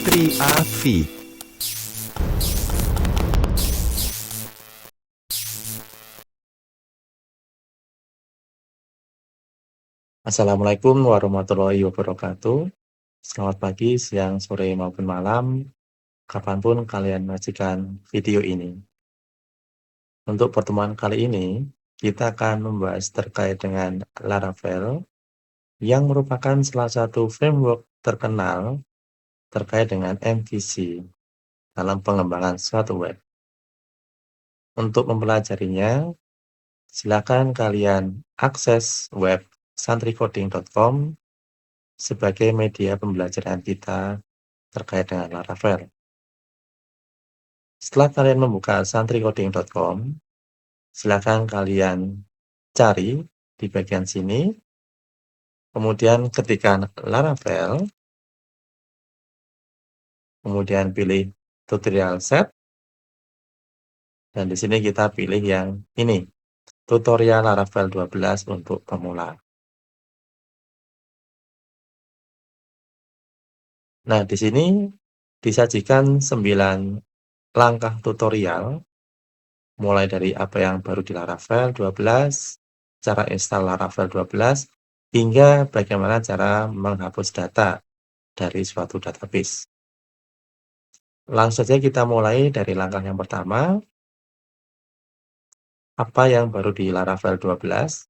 Triafi. Assalamualaikum warahmatullahi wabarakatuh. Selamat pagi, siang, sore, maupun malam, kapanpun kalian menyaksikan video ini. Untuk pertemuan kali ini, kita akan membahas terkait dengan Laravel yang merupakan salah satu framework terkenal terkait dengan MVC dalam pengembangan suatu web. Untuk mempelajarinya, silakan kalian akses web santricoding.com sebagai media pembelajaran kita terkait dengan Laravel. Setelah kalian membuka santricoding.com, silakan kalian cari di bagian sini, kemudian ketikkan Laravel, kemudian pilih tutorial set, dan di sini kita pilih yang ini, tutorial Laravel 12 untuk pemula. Nah, di sini disajikan 9 langkah tutorial, mulai dari apa yang baru di Laravel 12, cara install Laravel 12, hingga bagaimana cara menghapus data dari suatu database. Langsung saja kita mulai dari langkah yang pertama, apa yang baru di Laravel 12.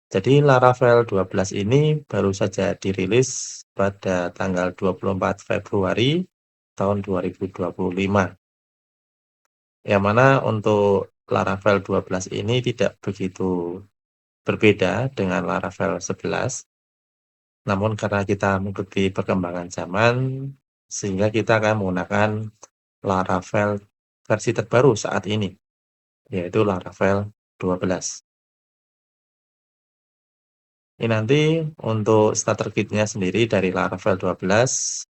Jadi Laravel 12 ini baru saja dirilis pada tanggal 24 Februari tahun 2025. Yang mana untuk Laravel 12 ini tidak begitu berbeda dengan Laravel 11. Namun karena kita mengikuti perkembangan zaman, sehingga kita akan menggunakan Laravel versi terbaru saat ini, yaitu Laravel 12. Ini nanti untuk starter kit-nya sendiri dari Laravel 12,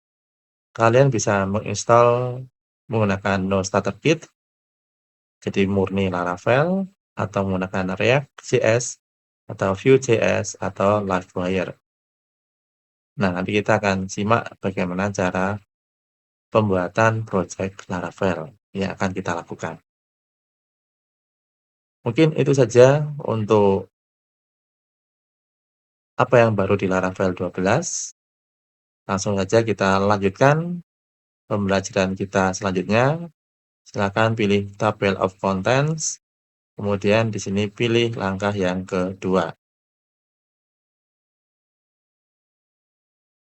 kalian bisa menginstal menggunakan no starter kit, jadi murni Laravel, atau menggunakan React.js, atau Vue.js, atau Livewire. Nah, nanti kita akan simak bagaimana cara pembuatan project Laravel yang akan kita lakukan. Mungkin itu saja untuk apa yang baru di Laravel 12. Langsung saja kita lanjutkan pembelajaran kita selanjutnya. Silakan pilih Table of Contents, kemudian di sini pilih langkah yang kedua.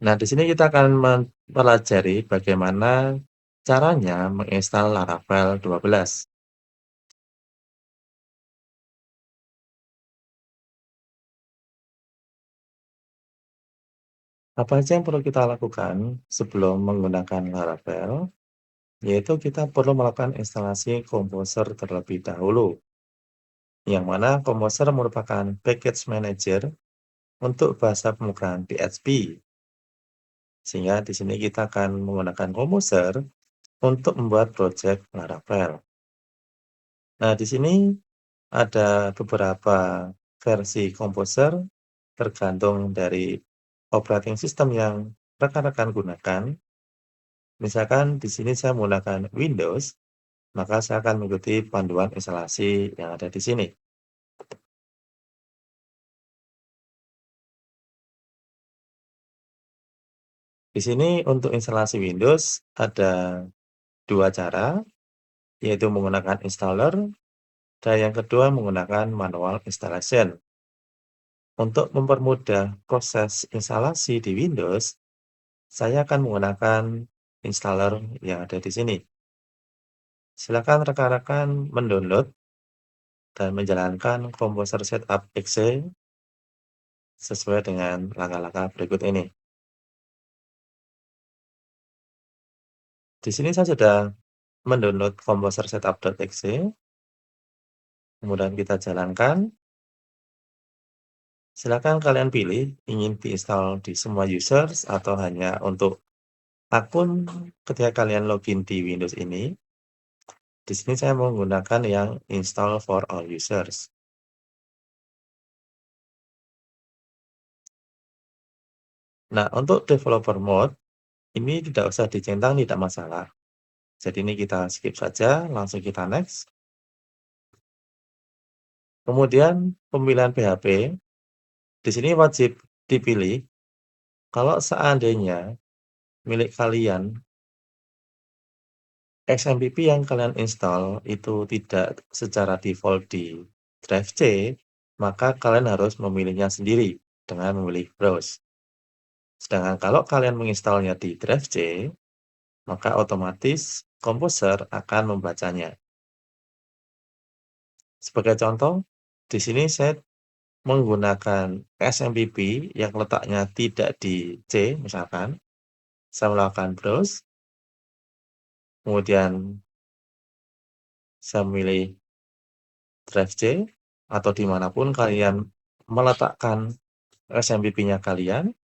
Nah, di sini kita akan mempelajari bagaimana caranya menginstal Laravel 12. Apa saja yang perlu kita lakukan sebelum menggunakan Laravel? Yaitu kita perlu melakukan instalasi Composer terlebih dahulu. Yang mana Composer merupakan package manager untuk bahasa pemrograman PHP. Sehingga di sini kita akan menggunakan Composer untuk membuat project Laravel. Nah, di sini ada beberapa versi Composer tergantung dari operating system yang rekan-rekan gunakan. Misalkan di sini saya menggunakan Windows, maka saya akan mengikuti panduan instalasi yang ada di sini. Di sini untuk instalasi Windows ada dua cara, yaitu menggunakan installer, dan yang kedua menggunakan manual installation. Untuk mempermudah proses instalasi di Windows, saya akan menggunakan installer yang ada di sini. Silakan rekan-rekan mendownload dan menjalankan Composer Setup .exe sesuai dengan langkah-langkah berikut ini. Di sini saya sudah mendownload Composer Setup.exe, kemudian kita jalankan. Silakan kalian pilih ingin diinstal di semua users atau hanya untuk akun ketika kalian login di Windows ini. Di sini saya menggunakan yang install for all users. Nah, untuk developer mode, Ini tidak usah dicentang, tidak masalah. Jadi ini kita skip saja, langsung kita next. Kemudian pemilihan PHP, di sini wajib dipilih kalau seandainya milik kalian XMPP yang kalian install itu tidak secara default di drive C, maka kalian harus memilihnya sendiri dengan memilih browse. Sedangkan kalau kalian menginstalnya di drive C, maka otomatis Composer akan membacanya. Sebagai contoh, di sini saya menggunakan XMPP yang letaknya tidak di C, misalkan, saya melakukan browse, kemudian saya memilih drive C, atau dimanapun kalian meletakkan XMPP-nya kalian,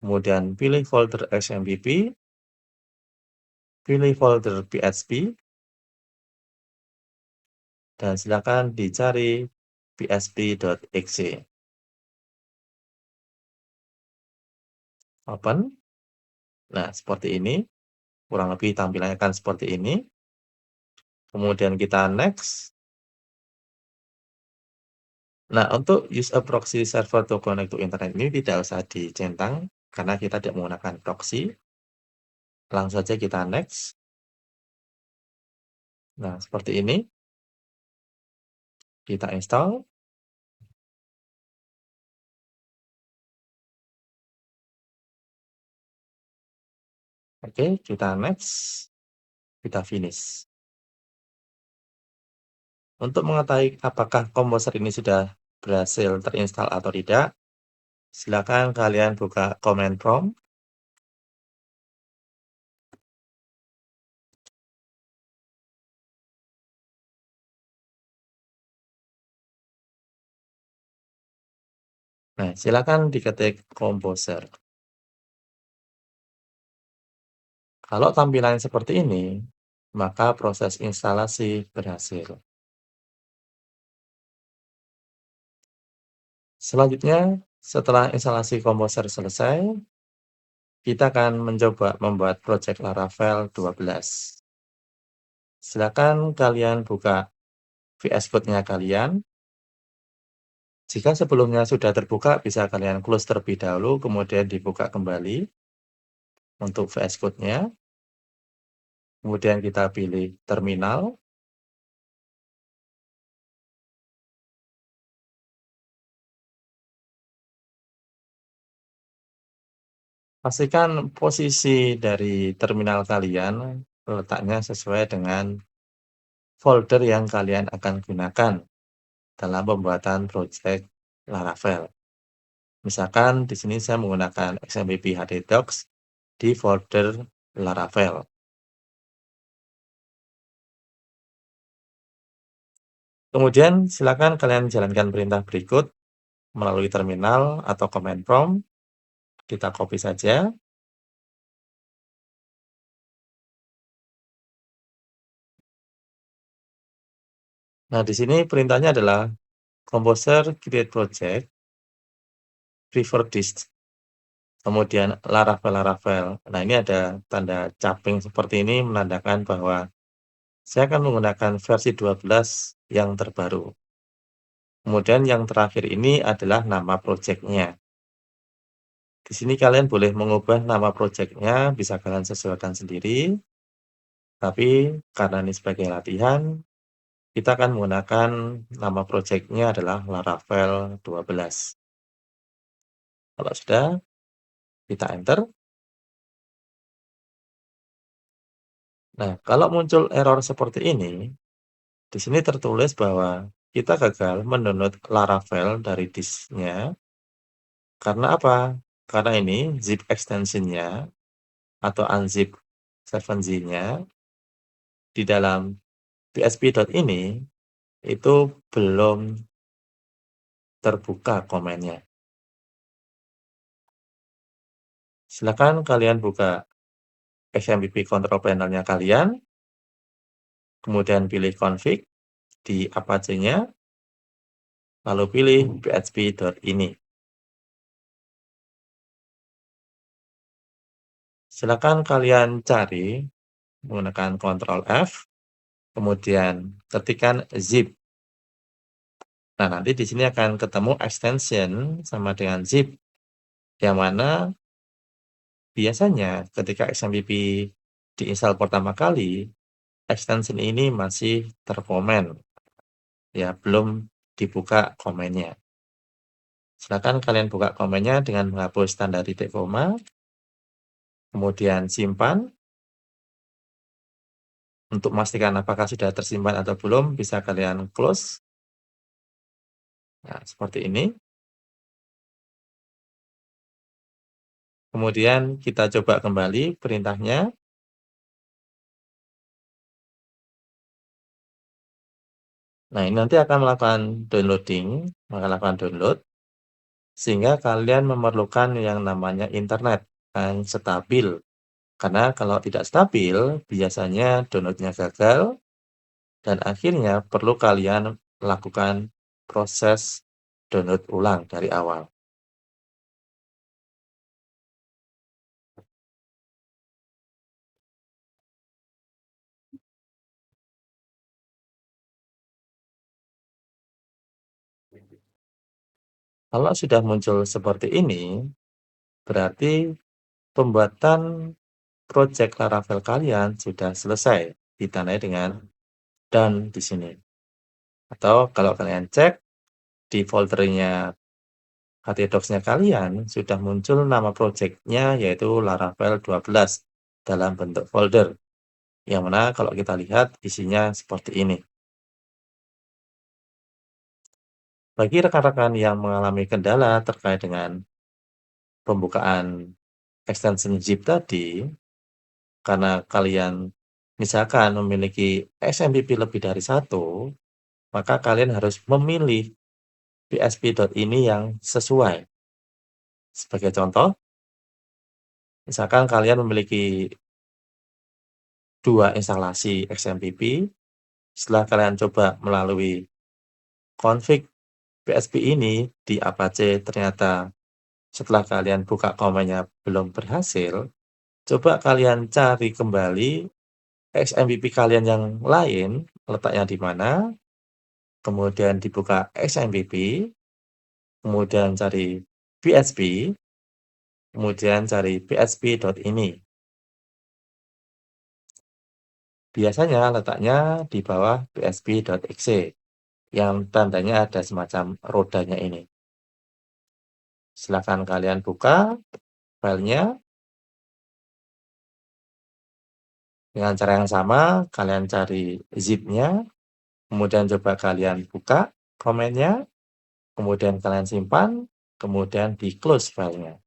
kemudian pilih folder XMPP, pilih folder PHP, dan silakan dicari php.exe. Open. Nah, seperti ini. Kurang lebih tampilannya kan seperti ini. Kemudian kita next. Nah, untuk use a proxy server to connect to internet ini tidak usah dicentang, karena kita tidak menggunakan proxy. Langsung saja kita next. Nah, seperti ini. Kita install. Oke, kita next. Kita finish. Untuk mengetahui apakah Composer ini sudah berhasil terinstall atau tidak, silakan kalian buka command prompt. Nah, silakan diketik Composer. Kalau tampilan seperti ini, maka proses instalasi berhasil. Selanjutnya, setelah instalasi Composer selesai, kita akan mencoba membuat project Laravel 12. Silakan kalian buka VS Code-nya kalian. Jika sebelumnya sudah terbuka, bisa kalian close terlebih dahulu, kemudian dibuka kembali untuk VS Code-nya. Kemudian kita pilih terminal. Pastikan posisi dari terminal kalian letaknya sesuai dengan folder yang kalian akan gunakan dalam pembuatan project Laravel. Misalkan di sini saya menggunakan XMPP htdocs di folder Laravel. Kemudian silakan kalian jalankan perintah berikut melalui terminal atau command prompt. Kita copy saja. Nah, di sini perintahnya adalah Composer create project, prefer disk, kemudian Laravel. Nah, ini ada tanda caping seperti ini menandakan bahwa saya akan menggunakan versi 12 yang terbaru. Kemudian yang terakhir ini adalah nama project-nya. Di sini kalian boleh mengubah nama project-nya, bisa kalian sesuaikan sendiri. Tapi karena ini sebagai latihan, kita akan menggunakan nama project-nya adalah Laravel 12. Kalau sudah, kita enter. Nah, kalau muncul error seperti ini, di sini tertulis bahwa kita gagal mendownload Laravel dari disknya. Karena apa? Karena ini zip extension-nya atau unzip 7z-nya di dalam php.ini itu belum terbuka komennya. Silakan kalian buka XMPP control panel-nya kalian, kemudian pilih config di Apache-nya, lalu pilih php.ini. Silakan kalian cari menggunakan Ctrl F, kemudian ketikkan zip. Nah, nanti di sini akan ketemu extension sama dengan zip, yang mana biasanya ketika XMPP diinstal pertama kali, extension ini masih terkomen, ya belum dibuka komennya. Silakan kalian buka komennya dengan menghapus tanda titik koma, kemudian simpan. Untuk memastikan apakah sudah tersimpan atau belum, bisa kalian close. Nah, seperti ini. Kemudian kita coba kembali perintahnya. Nah, ini nanti akan melakukan downloading, melakukan download, sehingga kalian memerlukan yang namanya internet yang stabil. Karena kalau tidak stabil, biasanya downloadnya gagal, dan akhirnya perlu kalian lakukan proses download ulang dari awal. Kalau sudah muncul seperti ini, berarti pembuatan project Laravel kalian sudah selesai, ditandai dengan done di sini. Atau kalau kalian cek di foldernya htdocs-nya kalian, sudah muncul nama project-nya yaitu Laravel 12 dalam bentuk folder. Yang mana kalau kita lihat isinya seperti ini. Bagi rekan-rekan yang mengalami kendala terkait dengan pembukaan extension zip tadi, karena kalian misalkan memiliki XMPP lebih dari satu, maka kalian harus memilih PSP.ini yang sesuai. Sebagai contoh, misalkan kalian memiliki 2 instalasi XMPP, setelah kalian coba melalui config PSP ini di Apache ternyata setelah kalian buka komennya belum berhasil, coba kalian cari kembali XMPP kalian yang lain, letaknya di mana, kemudian dibuka XMPP, kemudian cari PHP, kemudian cari php.ini. Biasanya letaknya di bawah php.exe, yang tandanya ada semacam rodanya ini. Silakan kalian buka filenya. Dengan cara yang sama, kalian cari zip-nya, kemudian coba kalian buka komennya, kemudian kalian simpan, kemudian di-close filenya.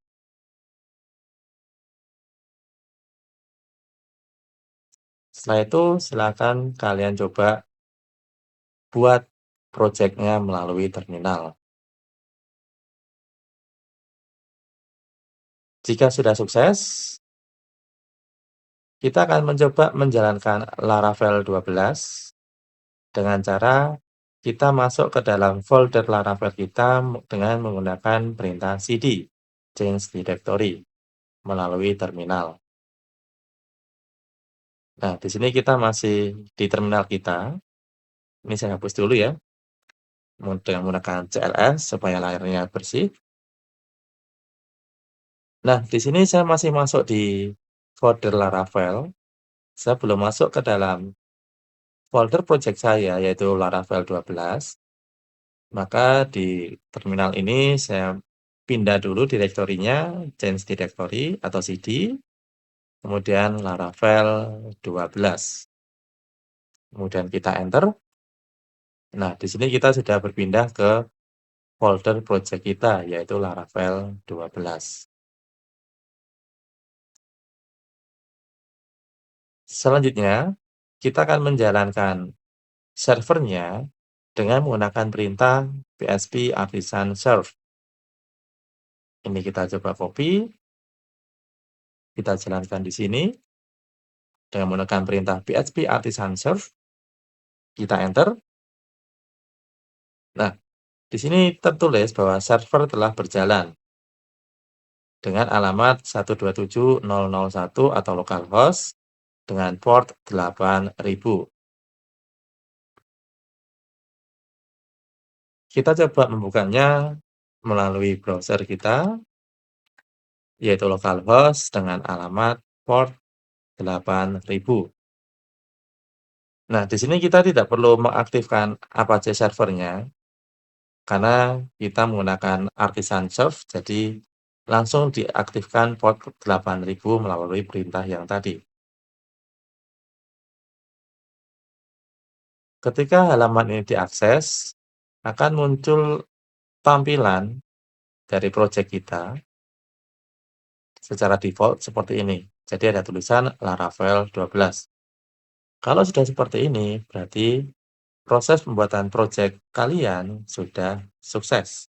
Setelah itu, silakan kalian coba buat project-nya melalui terminal. Jika sudah sukses, kita akan mencoba menjalankan Laravel 12 dengan cara kita masuk ke dalam folder Laravel kita dengan menggunakan perintah cd, change directory, melalui terminal. Nah, di sini kita masih di terminal kita. Ini saya hapus dulu ya, dengan menggunakan CLS supaya layarnya bersih. Nah, di sini saya masih masuk di folder Laravel. Saya belum masuk ke dalam folder project saya, yaitu Laravel 12. Maka di terminal ini saya pindah dulu direktorinya, change directory atau cd, kemudian Laravel 12. Kemudian kita enter. Nah, di sini kita sudah berpindah ke folder project kita, yaitu Laravel 12. Selanjutnya, kita akan menjalankan servernya dengan menggunakan perintah php artisan serve. Ini kita coba copy, kita jalankan di sini dengan menggunakan perintah php artisan serve. Kita enter. Nah, di sini tertulis bahwa server telah berjalan. dengan alamat 127.001 atau localhost dengan port 8000. Kita coba membukanya melalui browser kita, yaitu localhost dengan alamat port 8000. Nah, di sini kita tidak perlu mengaktifkan Apache servernya, karena kita menggunakan Artisan Serve, jadi langsung diaktifkan port 8000 melalui perintah yang tadi. Ketika halaman ini diakses, akan muncul tampilan dari project kita secara default seperti ini. Jadi ada tulisan Laravel 12. Kalau sudah seperti ini, berarti proses pembuatan project kalian sudah sukses.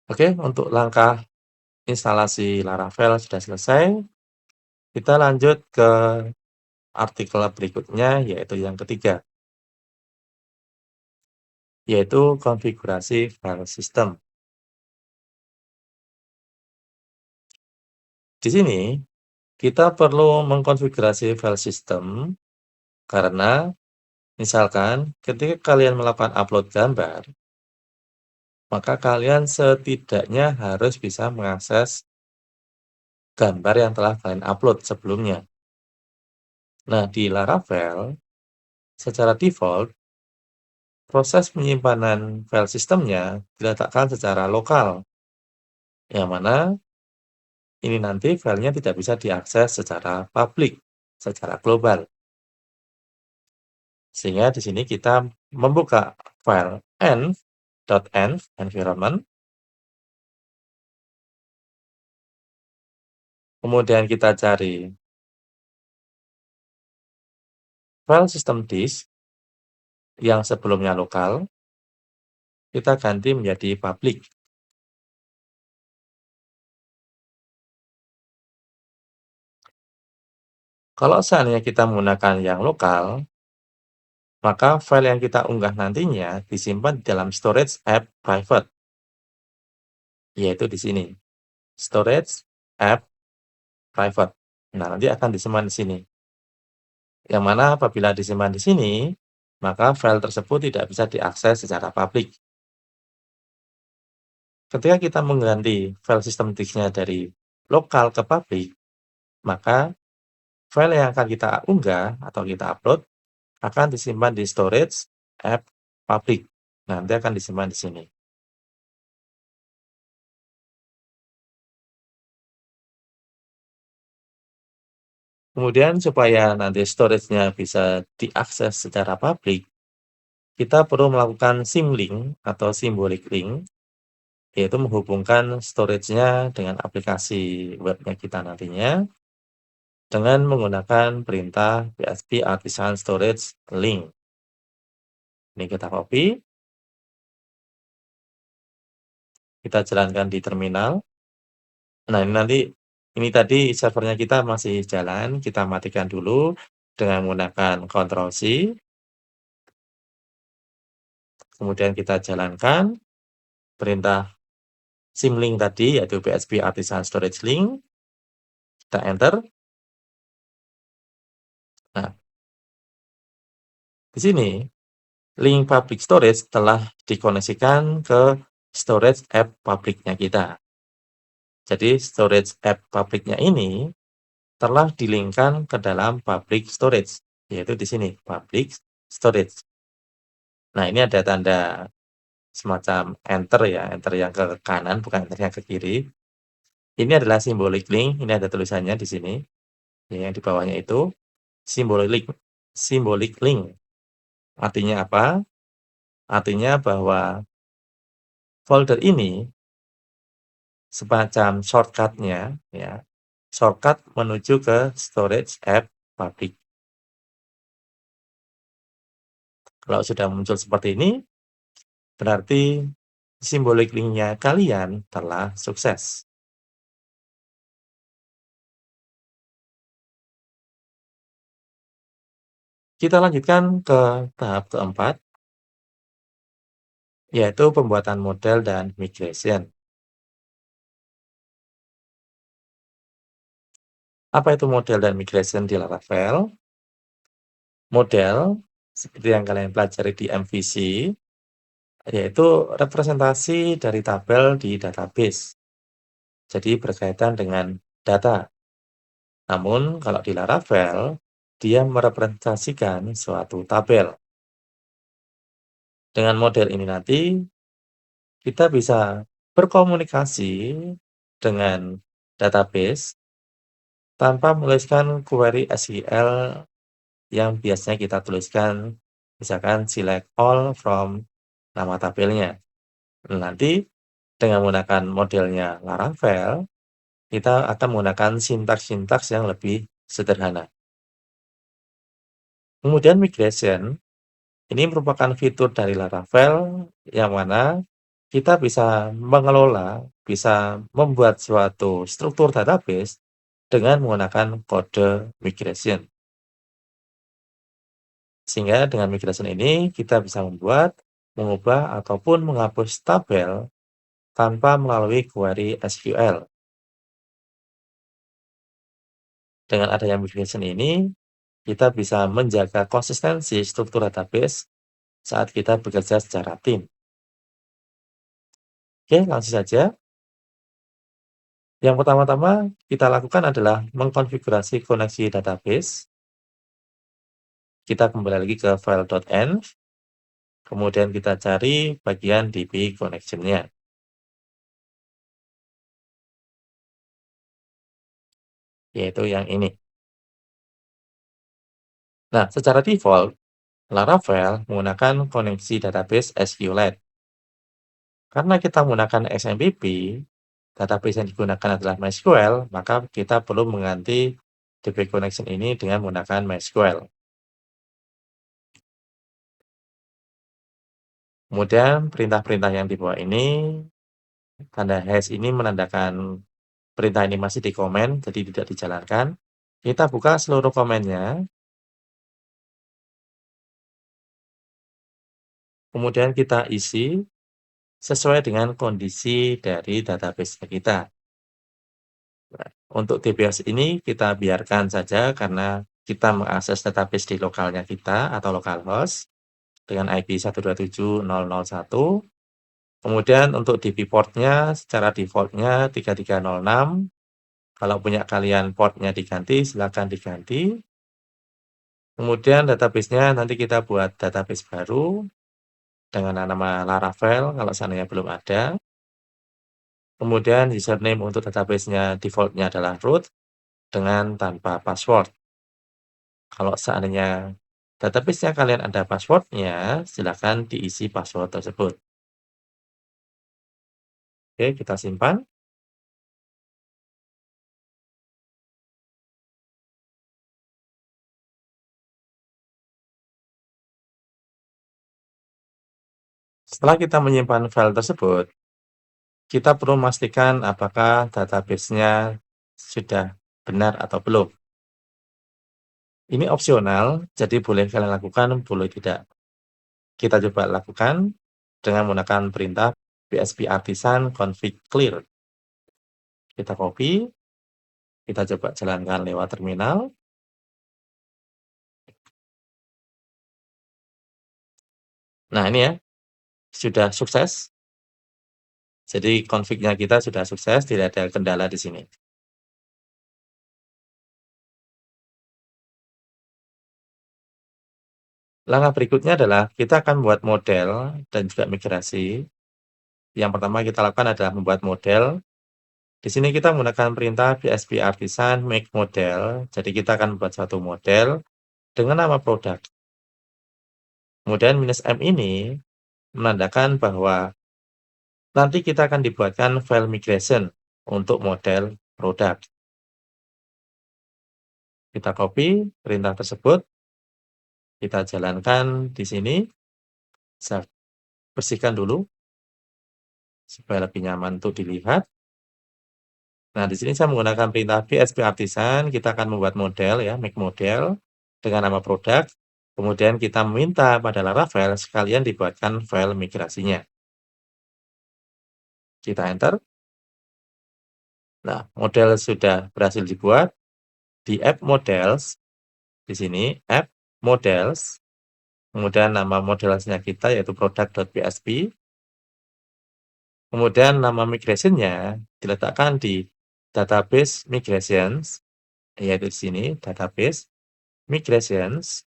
Oke, untuk langkah instalasi Laravel sudah selesai. Kita lanjut ke artikel berikutnya, yaitu yang ketiga, yaitu konfigurasi file system. Di sini, kita perlu mengkonfigurasi file system karena misalkan ketika kalian melakukan upload gambar, maka kalian setidaknya harus bisa mengakses gambar yang telah kalian upload sebelumnya. Nah, di Laravel, secara default, proses penyimpanan file sistemnya diletakkan secara lokal, yang mana ini nanti filenya tidak bisa diakses secara publik, secara global. Sehingga di sini kita membuka file env.env environment, kemudian kita cari file system disk yang sebelumnya lokal, kita ganti menjadi publik. Kalau seandainya kita menggunakan yang lokal, maka file yang kita unggah nantinya disimpan di dalam storage app private, yaitu di sini, storage app private. Nah, nanti akan disimpan di sini. Yang mana apabila disimpan di sini, maka file tersebut tidak bisa diakses secara publik. Ketika kita mengganti file system disk-nya dari lokal ke publik, maka file yang akan kita unggah atau kita upload akan disimpan di storage app public. Nanti akan disimpan di sini. Kemudian supaya nanti storage-nya bisa diakses secara publik, kita perlu melakukan symlink atau symbolic link, yaitu menghubungkan storage-nya dengan aplikasi webnya kita nantinya dengan menggunakan perintah PHP Artisan Storage Link. Ini kita copy, kita jalankan di terminal. Nah, ini tadi servernya kita masih jalan, kita matikan dulu dengan menggunakan Ctrl+C, kemudian kita jalankan perintah symlink tadi, yaitu PHP Artisan Storage Link, kita enter. Nah, di sini link public storage telah dikoneksikan ke storage app publiknya kita. Jadi storage app publiknya ini telah dilingkan ke dalam public storage, yaitu di sini public storage. Nah, ini ada tanda semacam enter ya, enter yang ke kanan bukan enter yang ke kiri. Ini adalah symbolic link, ini ada tulisannya di sini. Ya, yang di bawahnya itu symbolic link. Artinya apa? Artinya bahwa folder ini semacam shortcut-nya ya. Shortcut menuju ke storage app public. Kalau sudah muncul seperti ini, berarti symbolic link-nya kalian telah sukses. Kita lanjutkan ke tahap keempat, yaitu pembuatan model dan migration. Apa itu model dan migration di Laravel? Model, seperti yang kalian pelajari di MVC, yaitu representasi dari tabel di database. Jadi berkaitan dengan data. Namun kalau di Laravel, dia merepresentasikan suatu tabel. Dengan model ini nanti kita bisa berkomunikasi dengan database tanpa menuliskan query SQL yang biasanya kita tuliskan, misalkan select all from nama tabelnya. Nanti dengan menggunakan modelnya Laravel, kita akan menggunakan sintaks-sintaks yang lebih sederhana. Kemudian migration, ini merupakan fitur dari Laravel yang mana kita bisa mengelola, bisa membuat suatu struktur database dengan menggunakan kode migration. Sehingga dengan migration ini kita bisa membuat, mengubah, ataupun menghapus tabel tanpa melalui query SQL. Dengan adanya migration ini, kita bisa menjaga konsistensi struktur database saat kita bekerja secara tim. Oke, langsung saja. Yang pertama-tama kita lakukan adalah mengkonfigurasi koneksi database. Kita kembali lagi ke file.env, kemudian kita cari bagian DB connection-nya, yaitu yang ini. Nah, secara default, Laravel menggunakan koneksi database SQLite. Karena kita menggunakan XMPP, database yang digunakan adalah MySQL, maka kita perlu mengganti DB connection ini dengan menggunakan MySQL. Kemudian perintah-perintah yang di bawah ini, tanda hash ini menandakan perintah ini masih di komen, jadi tidak dijalankan. Kita buka seluruh komennya, kemudian kita isi sesuai dengan kondisi dari database kita. Nah, untuk DBOS ini kita biarkan saja karena kita mengakses database di lokalnya kita atau localhost dengan IP 127.0.0.1. Kemudian untuk DB portnya secara defaultnya 3306. Kalau punya kalian portnya diganti, silakan diganti. Kemudian database-nya nanti kita buat database baru dengan nama Laravel kalau seandainya belum ada. Kemudian username untuk database-nya default-nya adalah root dengan tanpa password. Kalau seandainya database-nya kalian ada password-nya, silakan diisi password tersebut. Oke, kita simpan. Setelah kita menyimpan file tersebut, kita perlu memastikan apakah database-nya sudah benar atau belum. Ini opsional, jadi boleh kalian lakukan, boleh tidak. Kita coba lakukan dengan menggunakan perintah PHP artisan config clear. Kita copy, kita coba jalankan lewat terminal. Nah, ini ya, sudah sukses. Jadi config-nya kita sudah sukses, tidak ada kendala di sini. Langkah berikutnya adalah kita akan membuat model dan juga migrasi. Yang pertama kita lakukan adalah membuat model. Di sini kita menggunakan perintah PHP artisan make model. Jadi kita akan membuat satu model dengan nama produk. Kemudian "-m" ini menandakan bahwa nanti kita akan dibuatkan file migration untuk model produk. Kita copy perintah tersebut, kita jalankan di sini. Saya bersihkan dulu supaya lebih nyaman untuk dilihat. Nah, di sini saya menggunakan perintah PHP artisan, kita akan membuat model ya, make model dengan nama produk. Kemudian kita meminta pada Laravel sekalian dibuatkan file migrasinya. Kita enter. Nah, model sudah berhasil dibuat. Di App Models, di sini App Models, kemudian nama modelsnya kita yaitu product.php, kemudian nama migration-nya diletakkan di database migrations, yaitu di sini database migrations.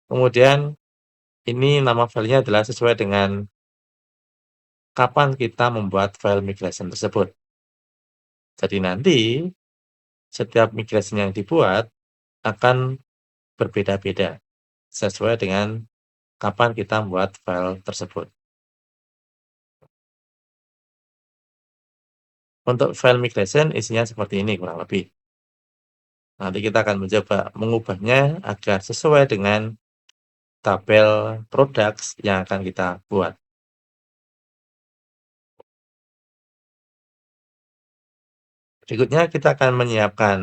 Kemudian ini nama filenya adalah sesuai dengan kapan kita membuat file migration tersebut. Jadi nanti setiap migration yang dibuat akan berbeda-beda sesuai dengan kapan kita membuat file tersebut. Untuk file migration isinya seperti ini kurang lebih. Nanti kita akan mencoba mengubahnya agar sesuai dengan tabel products yang akan kita buat. Berikutnya kita akan menyiapkan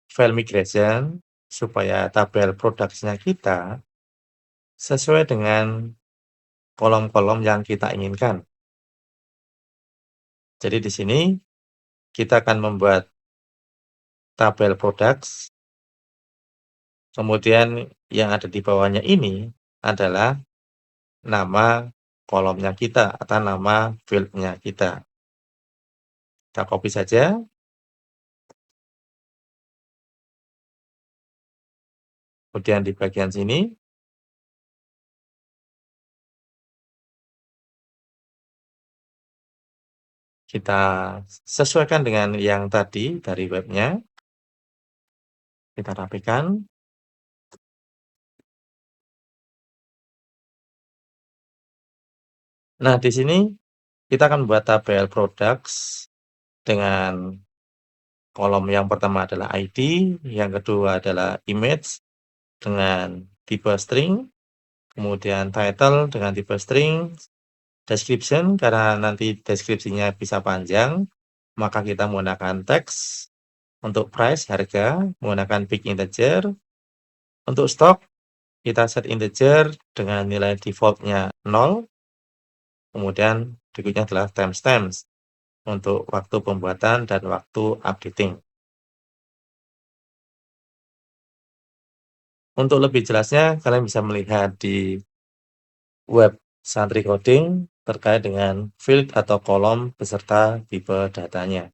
file migration supaya tabel products-nya kita sesuai dengan kolom-kolom yang kita inginkan. Jadi di sini kita akan membuat tabel products, kemudian yang ada di bawahnya ini adalah nama kolomnya kita atau nama field-nya kita. Kita copy saja. Kemudian di bagian sini kita sesuaikan dengan yang tadi dari webnya. Kita rapikan. Nah, di sini kita akan membuat tabel products dengan kolom yang pertama adalah ID, yang kedua adalah image dengan tipe string, kemudian title dengan tipe string, description karena nanti deskripsinya bisa panjang, maka kita menggunakan teks. Untuk price, harga, menggunakan big integer. Untuk stock, kita set integer dengan nilai default-nya 0. Kemudian berikutnya adalah timestamps untuk waktu pembuatan dan waktu updating. Untuk lebih jelasnya, kalian bisa melihat di web Santri Coding terkait dengan field atau kolom beserta tipe datanya.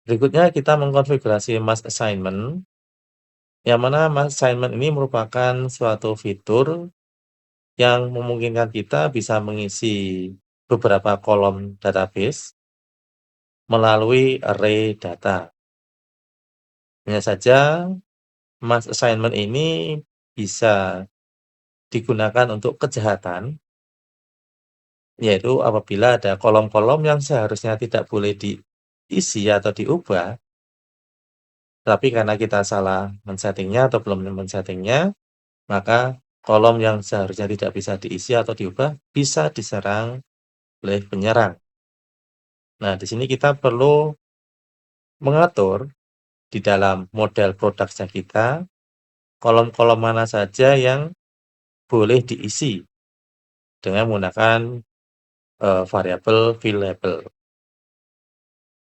Berikutnya kita mengkonfigurasi mass assignment, yang mana mass assignment ini merupakan suatu fitur yang memungkinkan kita bisa mengisi beberapa kolom database melalui array data. Hanya saja, mass assignment ini bisa digunakan untuk kejahatan, yaitu apabila ada kolom-kolom yang seharusnya tidak boleh diisi atau diubah, tapi karena kita salah men-settingnya atau belum men-settingnya, maka kolom yang seharusnya tidak bisa diisi atau diubah bisa diserang oleh penyerang. Nah, di sini kita perlu mengatur di dalam model produknya kita, kolom-kolom mana saja yang boleh diisi dengan menggunakan variabel fill label.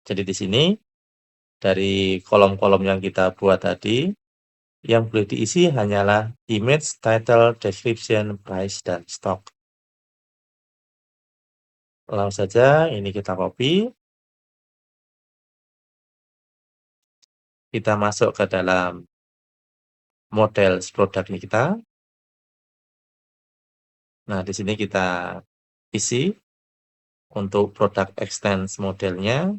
Jadi di sini dari kolom-kolom yang kita buat tadi, yang boleh diisi hanyalah image, title, description, price, dan stock. Langsung saja ini kita copy. Kita masuk ke dalam model produk ini kita. Nah, di sini kita isi untuk produk extends modelnya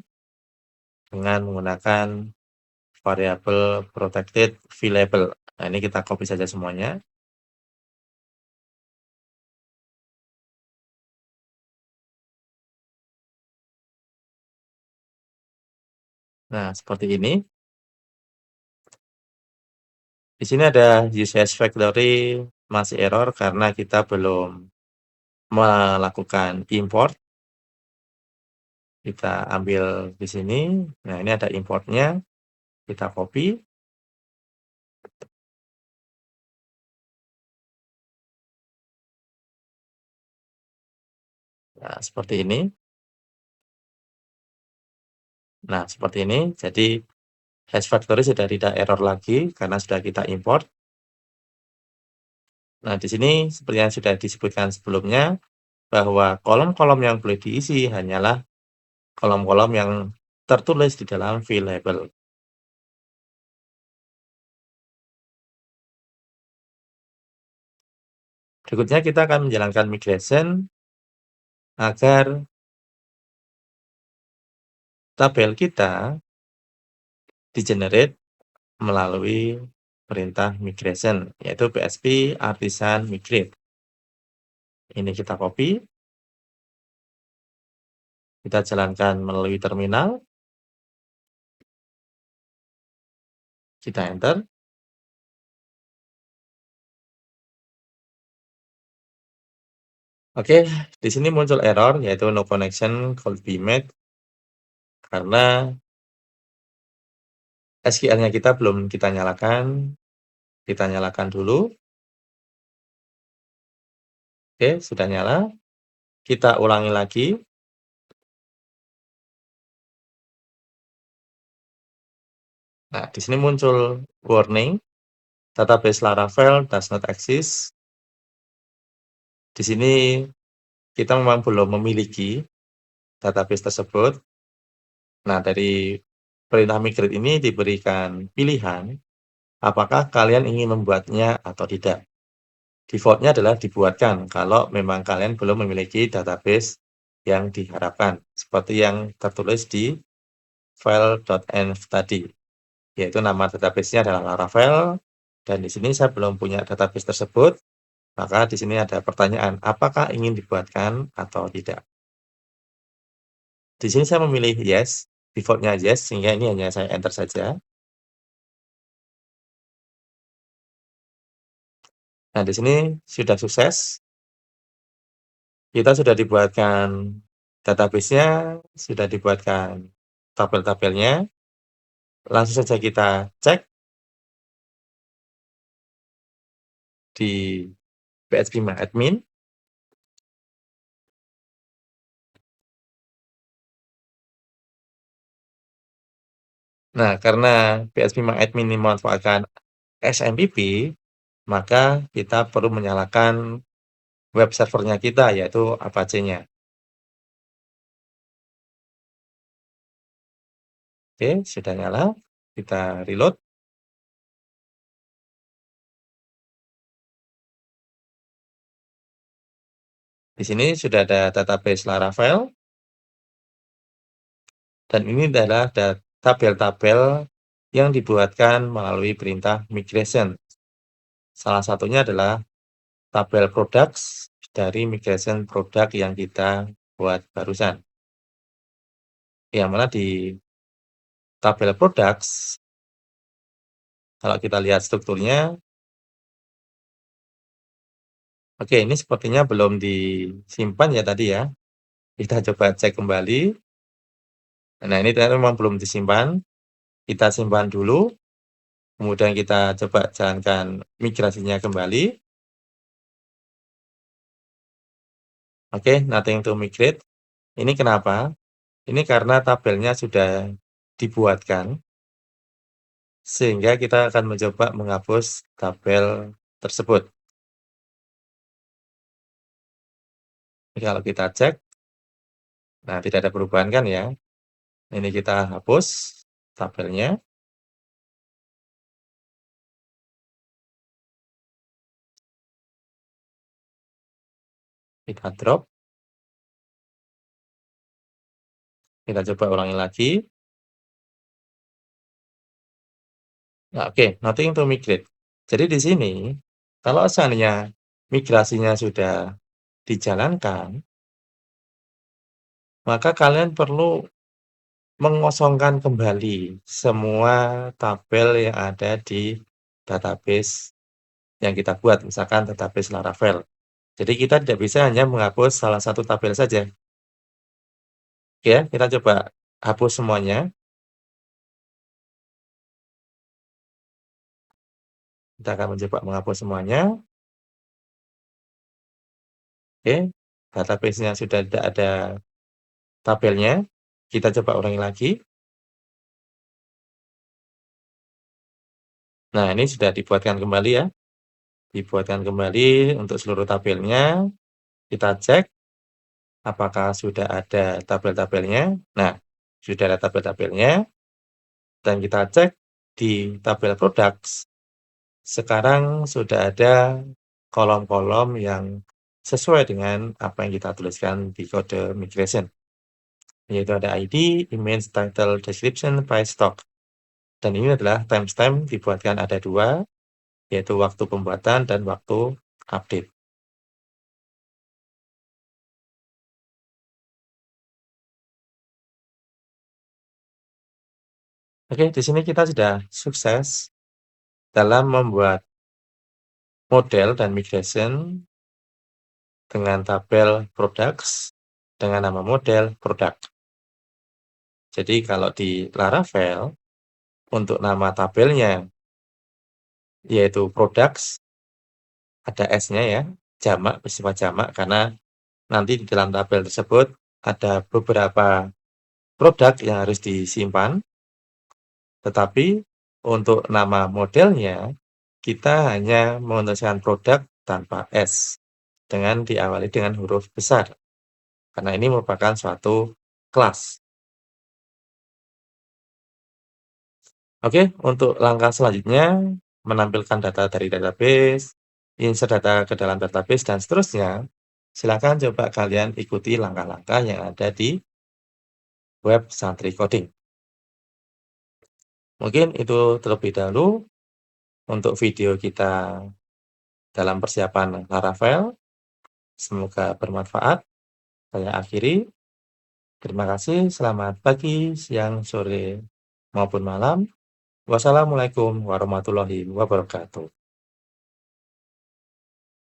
dengan menggunakan variabel protected label. Nah, ini kita copy saja semuanya. Nah, seperti ini. Di sini ada UCS factory masih error karena kita belum melakukan import. Kita ambil di sini. Nah, ini ada importnya. Kita copy. Nah, seperti ini. Nah, seperti ini. Jadi, hash factory sudah tidak error lagi karena sudah kita import. Nah, di sini seperti yang sudah disebutkan sebelumnya, bahwa kolom-kolom yang boleh diisi hanyalah kolom-kolom yang tertulis di dalam field label. Berikutnya kita akan menjalankan migration agar tabel kita di-generate melalui perintah migration, yaitu PHP artisan migrate. Ini kita copy, kita jalankan melalui terminal, kita enter. Oke, di sini muncul error yaitu no connection could be made karena SQL-nya kita belum kita nyalakan. Kita nyalakan dulu. Oke, sudah nyala. Kita ulangi lagi. Nah, di sini muncul warning, database Laravel does not exist. Di sini kita memang belum memiliki database tersebut. Nah, dari perintah migrate ini diberikan pilihan, apakah kalian ingin membuatnya atau tidak. Default-nya adalah dibuatkan kalau memang kalian belum memiliki database yang diharapkan, seperti yang tertulis di file.env tadi, yaitu nama database-nya adalah Laravel, dan di sini saya belum punya database tersebut, maka di sini ada pertanyaan, apakah ingin dibuatkan atau tidak. Di sini saya memilih yes, default-nya yes, sehingga ini hanya saya enter saja. Nah, di sini sudah sukses. Kita sudah dibuatkan database-nya, sudah dibuatkan tabel-tabelnya. Langsung saja kita cek di phpMyAdmin. Nah, karena phpMyAdmin ini memanfaatkan SMPP, maka kita perlu menyalakan web servernya kita, yaitu Apache-nya. Oke, sudah nyala. Kita reload. Di sini sudah ada database Laravel, dan ini adalah tabel-tabel yang dibuatkan melalui perintah migration. Salah satunya adalah tabel products dari migration produk yang kita buat barusan. Yang mana di tabel products, kalau kita lihat strukturnya, oke, ini sepertinya belum disimpan ya tadi ya. Kita coba cek kembali. Nah, ini ternyata memang belum disimpan. Kita simpan dulu, kemudian kita coba jalankan migrasinya kembali. Oke, nothing to migrate. Ini kenapa? Ini karena tabelnya sudah dibuatkan, sehingga kita akan mencoba menghapus tabel tersebut. Jadi kalau kita cek, nah tidak ada perubahan kan ya. Ini kita hapus tabelnya, kita drop, kita coba ulangi lagi. Nah, oke, nothing to migrate. Jadi di sini, kalau seandainya migrasinya sudah dijalankan, maka kalian perlu mengosongkan kembali semua tabel yang ada di database yang kita buat, misalkan database Laravel. Jadi kita tidak bisa hanya menghapus salah satu tabel saja. Oke, kita coba hapus semuanya. Kita akan mencoba menghapus semuanya. Oke. database-nya sudah tidak ada tabelnya, kita coba ulangi lagi. Nah, ini sudah dibuatkan kembali ya, dibuatkan kembali untuk seluruh tabelnya, kita cek apakah sudah ada tabel-tabelnya. Nah, sudah ada tabel-tabelnya, dan kita cek di tabel products, sekarang sudah ada kolom-kolom yang sesuai dengan apa yang kita tuliskan di kode migration, yaitu ada ID, image, title, description, price, stock. Dan ini adalah timestamp dibuatkan ada 2, yaitu waktu pembuatan dan waktu update. Oke, di sini kita sudah sukses dalam membuat model dan migration dengan tabel products dengan nama model product. Jadi kalau di Laravel, untuk nama tabelnya yaitu products, ada S-nya ya, jamak, bersifat jamak, karena nanti di dalam tabel tersebut ada beberapa produk yang harus disimpan, tetapi untuk nama modelnya, kita hanya menuliskan produk tanpa S, dengan diawali dengan huruf besar, karena ini merupakan suatu kelas. Oke, untuk langkah selanjutnya, menampilkan data dari database, insert data ke dalam database, dan seterusnya, silakan coba kalian ikuti langkah-langkah yang ada di web Santri Coding. Mungkin itu terlebih dahulu untuk video kita dalam persiapan Laravel. Semoga bermanfaat. Saya akhiri. Terima kasih. Selamat pagi, siang, sore, maupun malam. Wassalamualaikum warahmatullahi wabarakatuh.